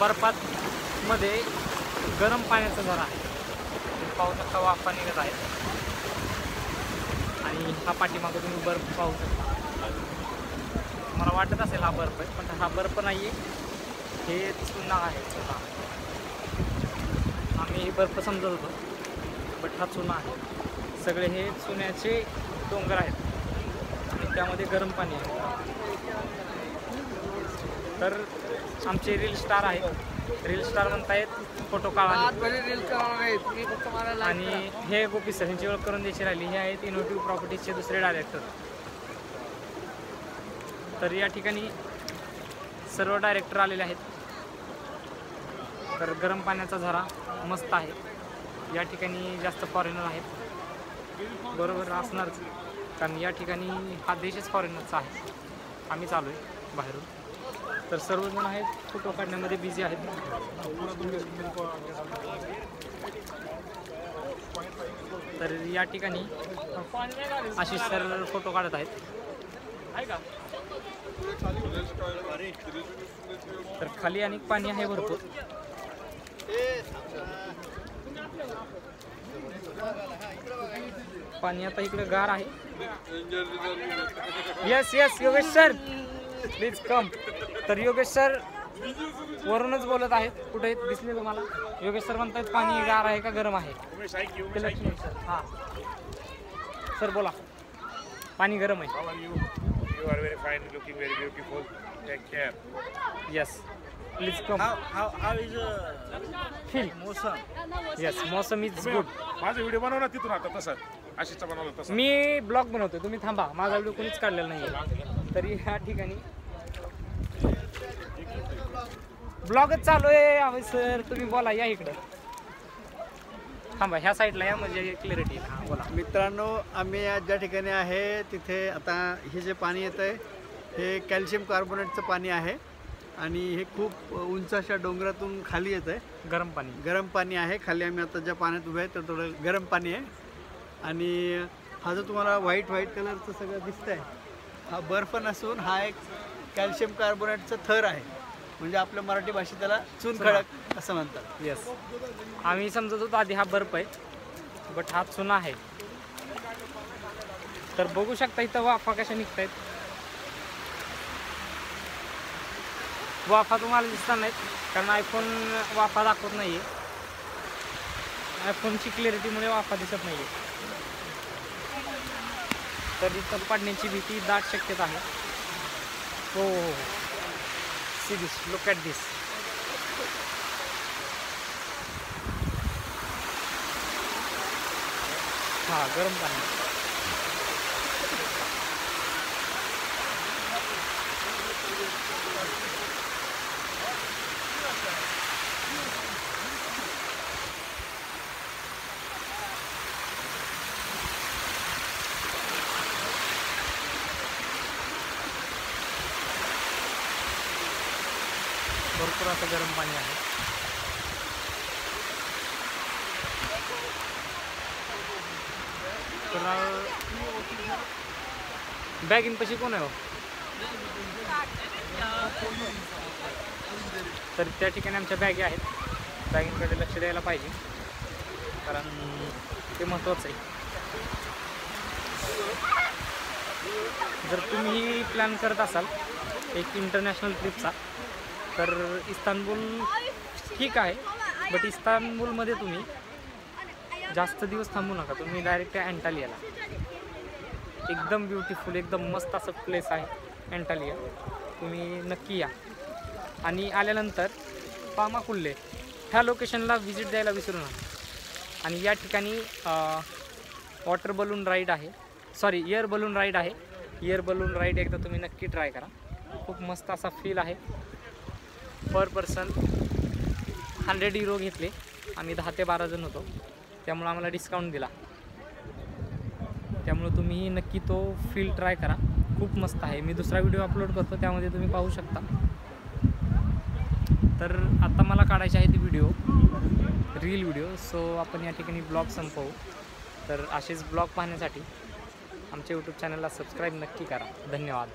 बर्फात मध्ये गरम पाण्याचा झरा आहे. तुम्ही पाहू शकता वाफा निघत आहे आणि हा पाठीमागं तुम्ही बर्फ पाहू शकता. मला वाटत असेल हा बर्फ आहे, पण हा बर्फ नाही आहे, हे चुना आहे. चुना आम्ही हे बर्फ समजत होतो, बट हा चुना आहे. सगळे हे चुन्याचे डोंगर आहेत आणि त्यामध्ये गरम पाणी आहे. तर आमचे रील स्टार आहेत, रील स्टार म्हणतायत फोटो काढा आणि हे गोपी सर यांची ओळख करून द्यायची राहिली. हे आहेत इनोव्हेटिव्ह प्रॉपर्टीजचे दुसरे डायरेक्टर. तर या ठिकाणी सर्व डायरेक्टर आलेले आहेत. तर गरम पाण्याचा झरा मस्त आहे. या ठिकाणी जास्त फॉरेनर आहेत, बरोबर असणारच, कारण या ठिकाणी हा देशच फॉरेनरचा आहे. आम्ही चालू आहे बाहेरून. तर सर्वजण आहेत फोटो काढण्यामध्ये बिझी आहेत. तर या ठिकाणी आशिष सर फोटो काढत आहेत. तर खाली अनेक पाणी आहे भरपूर. पाणी आता इकडे गार आहे. Yes yes Yogesh sir please come. तर योगेश सर वरूनच बोलत आहेत. कुठे दिसले तुम्हाला? योगेश सर म्हणतात पाणी गार आहे का गरम आहे? हां सर बोला. पाणी गरम आहे. You are very fine, looking very beautiful. Take care. Yes, please come. How is Feel. मौसम? Yes, मौसम इज गुड. माझा व्हिडिओ बनवला तिथून आता तसा आशिषचा बनवला तसा. मी ब्लॉग बनवतोय, तुम्ही थांबा. माझा व्हिडिओ कोणीच काढलेला नाही. तरी ह्या ठिकाणी ब्लॉगच चालू आहे. सर तुम्ही बोला, या इकडं थांबा, ह्या साईडला या म्हणजे क्लिअरिटी. हां बोला. मित्रांनो, आम्ही आज ज्या ठिकाणी आहे तिथे आता हे जे पाणी येतं आहे हे कॅल्शियम कार्बोनेटचं पाणी आहे आणि हे खूप उंच अशा डोंगरातून खाली येतं आहे. गरम पाणी आहे. खाली आम्ही आता ज्या पाण्यात उभे आहे तर थोडं गरम पाणी आहे. आणि हा जो तुम्हाला व्हाईट कलरचं सगळं दिसतं आहे हा बर्फ नसून हा एक कॅल्शियम कार्बोनेटचं थर आहे. म्हणजे आपल्या मराठी भाषेत त्याला चुनखडक असं म्हणतात. येस, आम्ही समजत होतो आधी हा बर्फ आहे, बट हा चुना आहे. तर बघू शकता इथं वाफा कशा निघत आहेत. वाफा तुम्हाला दिसणार नाहीत कारण आयफोन वाफा दाखवत नाही आहे. आयफोनची क्लिअरिटीमुळे वाफा दिसत नाही आहे. तर इथं पडण्याची भीती दाट शक्यता आहे. हो हो हो. See this, look at this. हाँ गरम पानी. भरपूर असं गरम पाणी आहे. तर बॅगिन पशी कोण आहे हो? तर त्या ठिकाणी आमच्या बॅगी आहेत. बॅगिंकडे लक्ष द्यायला पाहिजे कारण ते महत्त्वाचं आहे. जर तुम्ही प्लॅन करत असाल एक इंटरनॅशनल ट्रिपचा तर इस्तानबुल ठीक आहे, बट इस्तानबुलमध्ये तुम्ही जास्त दिवस थांबू नका. तुम्ही डायरेक्ट अँटालियाला, एकदम ब्युटिफुल एकदम मस्त असं प्लेस आहे अँटालिया. तुम्ही नक्की या. आणि आल्यानंतर पामाकुल्ले ह्या लोकेशनला व्हिजिट द्यायला विसरू नका. आणि या ठिकाणी वॉटर बलून राईड आहे, सॉरी एअर बलून राईड आहे. एअर बलून राईड एकदा तुम्ही नक्की ट्राय करा. खूप मस्त असा फील आहे. पर पर्सन 100 युरो घेतले. आम्ही 10 ते 12 जण होतो, त्यामुळे आम्हाला डिस्काउंट दिला. त्यामुळे तुम्ही नक्की तो फील ट्राय करा. खूप मस्त आहे. मी दुसरा व्हिडिओ अपलोड करतो, त्यामध्ये तुम्ही पाहू शकता. तर आता मला काढायचे आहे ते व्हिडिओ, रील व्हिडिओ. सो आपण या ठिकाणी ब्लॉग संपवू. तर असेच ब्लॉग पाहण्यासाठी आमच्या यूट्यूब चॅनलला सबस्क्राईब नक्की करा. धन्यवाद.